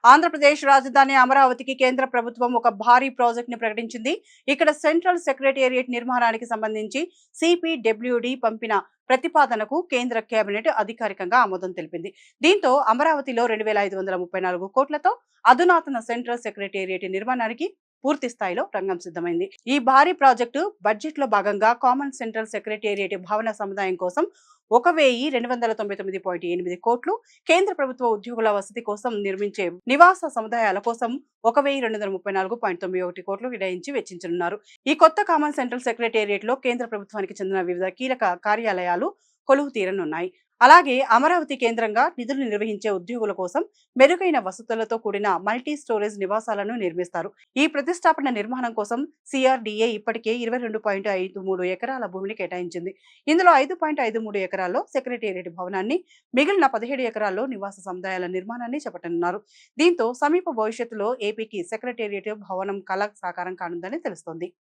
ఆంధ్రప్రదేశ్ రాజధాని అమరావతికి కేంద్ర ప్రభుత్వం ఒక భారీ ప్రాజెక్ట్ ని ప్రకటించింది. ఇక్కడ సెంట్రల్ సెక్రటేరియట్ నిర్మాణానికి సంబంధించి సిపిడబ్ల్యూడి పంపిన ప్రతిపాదనకు కేంద్ర కేబినెట్ అధికారికంగా ఆమోదం తెలిపింది. దీంతో అమరావతిలో 2534 కోట్లతో అధునాతన సెంట్రల్ సెక్రటేరియట్ నిర్మాణానికి పూర్తి స్థాయిలో రంగం సిద్ధమైంది. ఈ భారీ ప్రాజెక్టు బడ్జెట్ లో భాగంగా కామన్ సెంట్రల్ సెక్రటేరియట్ భవన సముదాయం కోసం 1299.8 కోట్లు, కేంద్ర ప్రభుత్వ ఉద్యోగుల వసతి కోసం నిర్మించే నివాస సముదాయాల కోసం 1234.91 కోట్లు కేటాయించి వెచ్చించనున్నారు. ఈ కొత్త కామన్ సెంట్రల్ సెక్రటేరియట్ లో కేంద్ర ప్రభుత్వానికి చెందిన వివిధ కీలక కార్యాలయాలు కొలువు తీరనున్నాయి. అలాగే అమరావతి కేంద్రంగా నిధులు నిర్వహించే ఉద్యోగుల కోసం మెరుగైన వసతులతో కూడిన మల్టీ స్టోరేజ్ నివాసాలను నిర్మిస్తారు. ఈ ప్రతిష్టాపన నిర్మాణం కోసం సిఆర్డీఏ ఇప్పటికే 22.53 ఎకరాల భూమిని కేటాయించింది. ఇందులో 5.53 ఎకరాల్లో సెక్రటేరియట్ భవనాన్ని, మిగిలిన 17 ఎకరాల్లో నివాస సముదాయాల నిర్మాణాన్ని చేపట్టనున్నారు. దీంతో సమీప భవిష్యత్తులో ఏపీకి సెక్రటేరియట్ భవనం కళ సాకారం కానుందని తెలుస్తోంది.